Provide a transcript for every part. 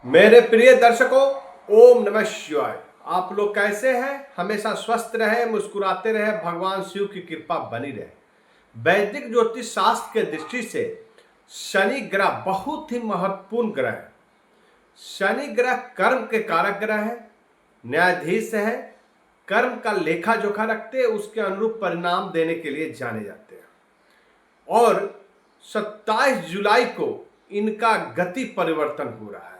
मेरे प्रिय दर्शकों, ओम नमः शिवाय। आप लोग कैसे हैं? हमेशा स्वस्थ रहे, मुस्कुराते रहे, भगवान शिव की कृपा बनी रहे। वैदिक ज्योतिष शास्त्र के दृष्टि से शनि ग्रह बहुत ही महत्वपूर्ण ग्रह है। शनि ग्रह कर्म के कारक ग्रह है, न्यायाधीश है, कर्म का लेखा जोखा रखते हैं, उसके अनुरूप परिणाम देने के लिए जाने जाते हैं। और 27 जुलाई को इनका गति परिवर्तन हो रहा है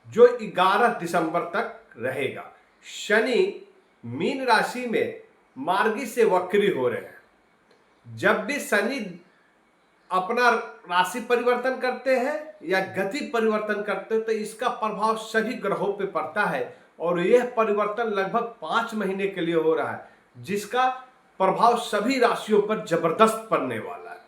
जो 11 दिसंबर तक रहेगा। शनि मीन राशि में मार्गी से वक्री हो रहे हैं। जब भी शनि अपना राशि परिवर्तन करते हैं या गति परिवर्तन करते हैं तो इसका प्रभाव सभी ग्रहों पे पड़ता है और यह परिवर्तन लगभग 5 महीने के लिए हो रहा है, जिसका प्रभाव सभी राशियों पर जबरदस्त पड़ने वाला है।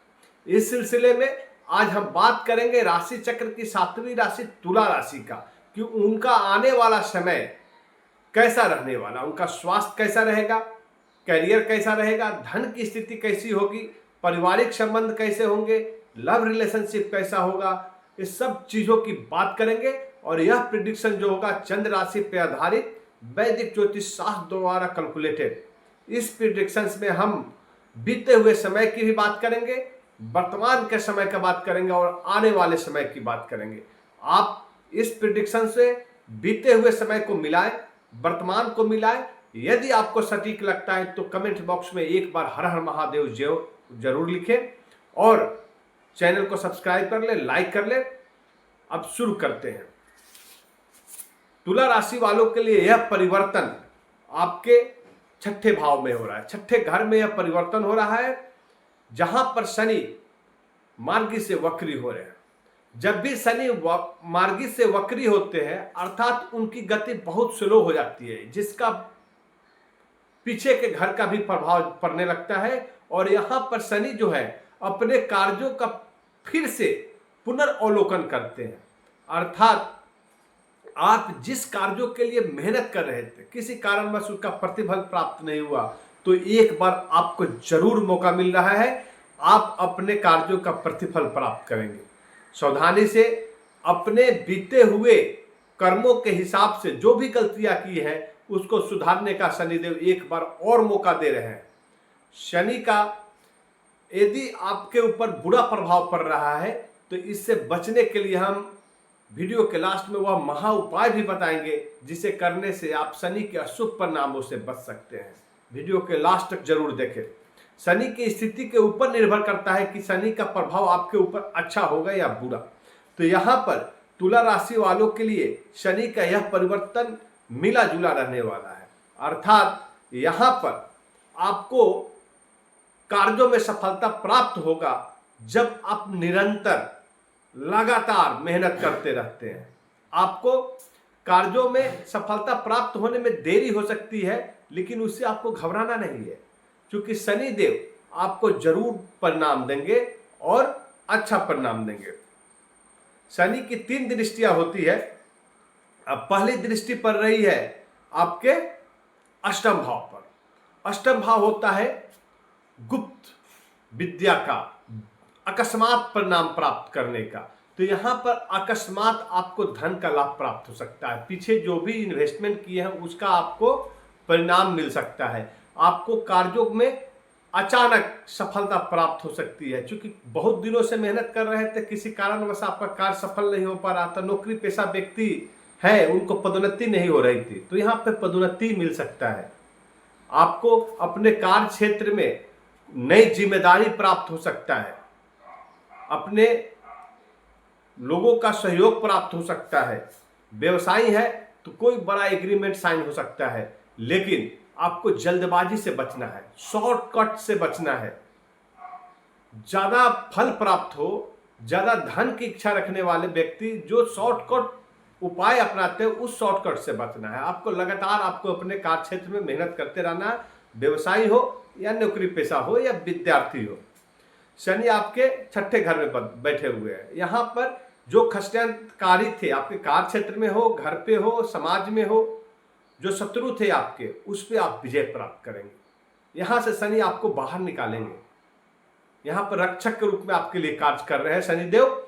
इस सिलसिले में आज हम बात करेंगे राशि चक्र की 7वीं राशि तुला राशि का, कि उनका आने वाला समय कैसा रहने वाला, उनका स्वास्थ्य कैसा रहेगा, करियर कैसा रहेगा, धन की स्थिति कैसी होगी, पारिवारिक संबंध कैसे होंगे, लव रिलेशनशिप कैसा होगा, इस सब चीजों की बात करेंगे। और यह प्रिडिक्शन जो होगा चंद्र राशि पर आधारित वैदिक ज्योतिष शास्त्र द्वारा कैलकुलेटेड। इस प्रिडिक्शन में हम बीते हुए समय की भी बात करेंगे, वर्तमान के समय का बात करेंगे और आने वाले समय की बात करेंगे। आप इस प्रिडिक्शन से बीते हुए समय को मिलाएं, वर्तमान को मिलाएं। यदि आपको सटीक लगता है तो कमेंट बॉक्स में एक बार हर हर महादेव जरूर लिखें और चैनल को सब्सक्राइब कर ले, लाइक कर ले। अब शुरू करते हैं। तुला राशि वालों के लिए यह परिवर्तन आपके 6ठे भाव में हो रहा है, 6ठे घर में यह परिवर्तन हो रहा है, जहां पर शनि मार्गी से वक्री हो रहे हैं। जब भी शनि मार्गी से वक्री होते हैं अर्थात उनकी गति बहुत स्लो हो जाती है, जिसका पीछे के घर का भी प्रभाव पड़ने लगता है। और यहां पर शनि जो है अपने कार्यों का फिर से पुनर्वलोकन करते हैं, अर्थात आप जिस कार्यों के लिए मेहनत कर रहे थे, किसी कारणवश उसका प्रतिफल प्राप्त नहीं हुआ, तो एक बार आपको जरूर मौका मिल रहा है, आप अपने कार्यों का प्रतिफल प्राप्त करेंगे। सावधानी से अपने बीते हुए कर्मों के हिसाब से जो भी गलतियां की हैं उसको सुधारने का शनिदेव एक बार और मौका दे रहे हैं। शनि का यदि आपके ऊपर बुरा प्रभाव पड़ रहा है तो इससे बचने के लिए हम वीडियो के लास्ट में वह महा उपाय भी बताएंगे, जिसे करने से आप शनि के अशुभ परिणामों से बच सकते हैं। वीडियो के लास्ट तक जरूर देखें। शनि की स्थिति के ऊपर निर्भर करता है कि शनि का प्रभाव आपके ऊपर अच्छा होगा या बुरा। तो यहाँ पर तुला राशि वालों के लिए शनि का यह परिवर्तन मिला जुला रहने वाला है, अर्थात यहाँ पर आपको कार्यों में सफलता प्राप्त होगा जब आप निरंतर लगातार मेहनत करते रहते हैं। आपको कार्यों में सफलता प्राप्त होने में देरी हो सकती है, लेकिन उससे आपको घबराना नहीं है, क्योंकि शनि देव आपको जरूर परिणाम देंगे और अच्छा परिणाम देंगे। शनि की 3 दृष्टियां होती है। अब पहली दृष्टि पड़ रही है आपके अष्टम भाव पर। अष्टम भाव होता है गुप्त विद्या का, अकस्मात परिणाम प्राप्त करने का। तो यहां पर अकस्मात आपको धन का लाभ प्राप्त हो सकता है, पीछे जो भी इन्वेस्टमेंट किए हैं उसका आपको परिणाम मिल सकता है। आपको कार्यों में अचानक सफलता प्राप्त हो सकती है, क्योंकि बहुत दिनों से मेहनत कर रहे थे, किसी कारणवश आपका कार्य सफल नहीं हो पा रहा था, नौकरी पेशा व्यक्ति है उनको पदोन्नति नहीं हो रही थी, तो यहाँ पे पदोन्नति मिल सकता है। आपको अपने कार्य क्षेत्र में नई जिम्मेदारी प्राप्त हो सकता है, अपने लोगों का सहयोग प्राप्त हो सकता है। व्यवसायी है तो कोई बड़ा एग्रीमेंट साइन हो सकता है, लेकिन आपको जल्दबाजी से बचना है, शॉर्टकट से बचना है। ज्यादा फल प्राप्त हो, ज्यादा धन की इच्छा रखने वाले व्यक्ति जो शॉर्टकट उपाय अपनाते हैं उस शॉर्टकट से बचना है। आपको लगातार आपको अपने कार्य क्षेत्र में मेहनत करते रहना है, व्यवसायी हो या नौकरी पेशा हो या विद्यार्थी हो। शनि आपके 6ठे घर में बैठे हुए हैं। यहाँ पर जो खष्टकारी थे आपके कार्य क्षेत्र में हो, घर पे हो, समाज में हो, जो शत्रु थे आपके, उस पर आप विजय प्राप्त करेंगे। यहां से शनि आपको बाहर निकालेंगे। यहां पर रक्षक के रूप में आपके लिए कार्य कर रहे हैं शनिदेव।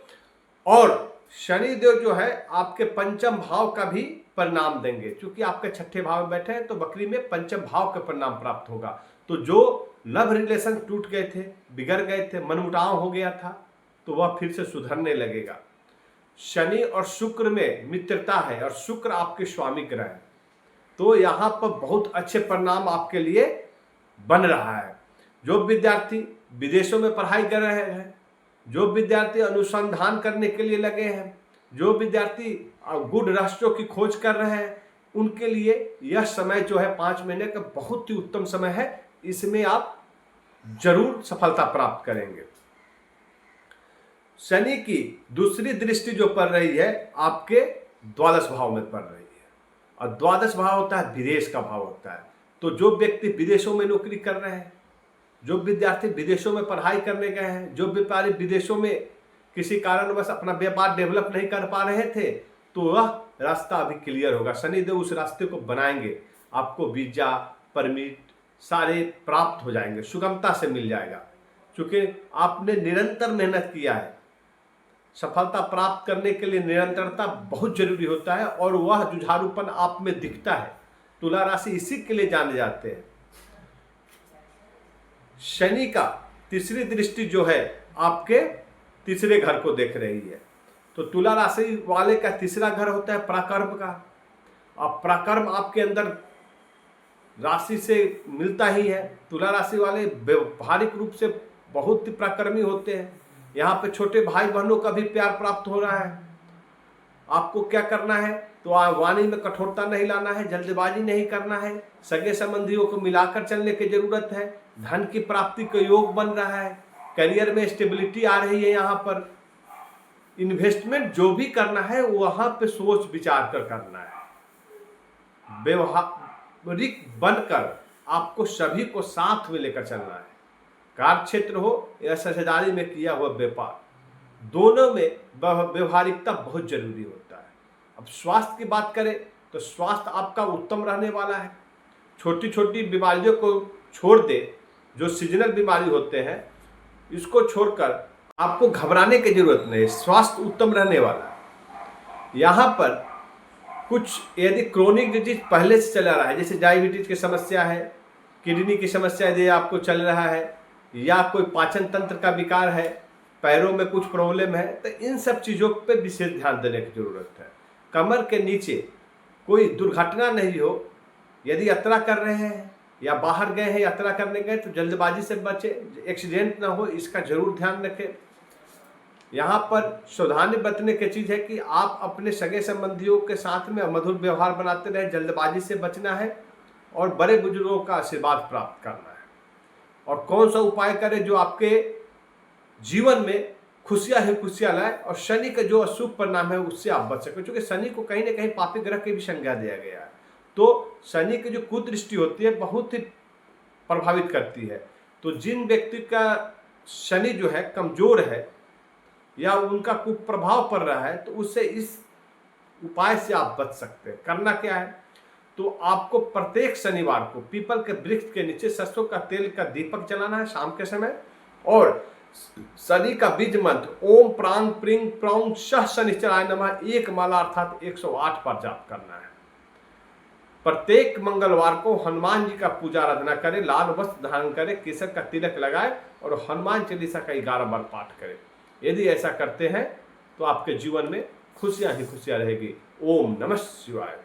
और शनिदेव जो है आपके पंचम भाव का भी परिणाम देंगे, क्योंकि आपके छठे भाव में बैठे हैं तो बकरी में पंचम भाव का परिणाम प्राप्त होगा। तो जो लव रिलेशन टूट गए थे, बिगड़ गए थे, मनमुटाव हो गया था, तो वह फिर से सुधरने लगेगा। शनि और शुक्र में मित्रता है और शुक्र आपके स्वामी ग्रह है, तो यहाँ पर बहुत अच्छे परिणाम आपके लिए बन रहा है। जो विद्यार्थी विदेशों में पढ़ाई कर रहे हैं, जो विद्यार्थी अनुसंधान करने के लिए लगे हैं, जो विद्यार्थी गुड राष्ट्रों की खोज कर रहे हैं, उनके लिए यह समय जो है 5 महीने का बहुत ही उत्तम समय है। इसमें आप जरूर सफलता प्राप्त करेंगे। शनि की दूसरी दृष्टि जो पड़ रही है आपके द्वादश भाव में पड़ रही है, और द्वादश भाव होता है विदेश का भाव होता है। तो जो व्यक्ति विदेशों में नौकरी कर रहे हैं, जो विद्यार्थी विदेशों में पढ़ाई करने गए हैं, जो व्यापारी विदेशों में किसी कारणवश अपना व्यापार डेवलप नहीं कर पा रहे थे, तो वह रास्ता अभी क्लियर होगा। शनिदेव उस रास्ते को बनाएंगे, आपको वीजा परमिट सारे प्राप्त हो जाएंगे, सुगमता से मिल जाएगा, क्योंकि आपने निरंतर मेहनत किया है। सफलता प्राप्त करने के लिए निरंतरता बहुत जरूरी होता है, और वह जुझारूपन आप में दिखता है। तुला राशि इसी के लिए जाने जाते हैं। शनि का तीसरी दृष्टि जो है आपके तीसरे घर को देख रही है, तो तुला राशि वाले का तीसरा घर होता है प्राकर्म का। अब प्राकर्म आपके अंदर राशि से मिलता ही है। तुला राशि वाले व्यवहारिक रूप से बहुत ही प्राकर्मी होते हैं। यहाँ पे छोटे भाई बहनों का भी प्यार प्राप्त हो रहा है। आपको क्या करना है, तो वाणी में कठोरता नहीं लाना है, जल्दबाजी नहीं करना है, सगे संबंधियों को मिलाकर चलने की जरूरत है। धन की प्राप्ति का योग बन रहा है, करियर में स्टेबिलिटी आ रही है। यहाँ पर इन्वेस्टमेंट जो भी करना है वहां पे सोच विचार कर करना है। व्यवहारिक बनकर आपको सभी को साथ में लेकर चलना है। कार्य क्षेत्र हो या साझेदारी में किया हुआ व्यापार, दोनों में व्यवहारिकता बहुत जरूरी होता है। अब स्वास्थ्य की बात करें तो स्वास्थ्य आपका उत्तम रहने वाला है। छोटी छोटी बीमारियों को छोड़ दे, जो सीजनल बीमारी होते हैं इसको छोड़कर आपको घबराने की जरूरत नहीं, स्वास्थ्य उत्तम रहने वाला है। यहाँ पर कुछ यदि क्रोनिक डिजीज पहले से चला रहा है, जैसे डायबिटीज की समस्या है, किडनी की समस्या यदि आपको चल रहा है, या कोई पाचन तंत्र का विकार है, पैरों में कुछ प्रॉब्लम है, तो इन सब चीज़ों पे विशेष ध्यान देने की जरूरत है। कमर के नीचे कोई दुर्घटना नहीं हो। यदि यात्रा कर रहे हैं या बाहर गए हैं, यात्रा करने गए, तो जल्दबाजी से बचे, एक्सीडेंट ना हो, इसका जरूर ध्यान रखें। यहाँ पर सावधानी बरतने की चीज़ है कि आप अपने सगे संबंधियों के साथ में मधुर व्यवहार बनाते रहे, जल्दबाजी से बचना है और बड़े बुजुर्गों का आशीर्वाद प्राप्त करना है। और कौन सा उपाय करें जो आपके जीवन में खुशियां ही खुशियां लाए और शनि का जो अशुभ परिणाम है उससे आप बच सकें, क्योंकि शनि को कहीं ना कहीं पापी ग्रह की भी संज्ञा दिया गया है। तो शनि की जो कुदृष्टि होती है बहुत ही प्रभावित करती है। तो जिन व्यक्ति का शनि जो है कमजोर है या उनका कुप्रभाव पड़ रहा है, तो उससे इस उपाय से आप बच सकते हैं। करना क्या है, तो आपको प्रत्येक शनिवार को पीपल के वृक्ष के नीचे सरसों का तेल का दीपक जलाना है शाम के समय, और शनि का बीज मंत्र ओम प्रांग प्रिंग प्रौंग शह शनिश्चराय नमः 1 माला अर्थात 108 बार जाप करना है। प्रत्येक मंगलवार को हनुमान जी का पूजा आराधना करें, लाल वस्त्र धारण करें, केसर का तिलक लगाए और हनुमान चालीसा का 11 बार पाठ करें। यदि ऐसा करते हैं तो आपके जीवन में खुशियां ही खुशियां रहेगी। ओम नमः शिवाय।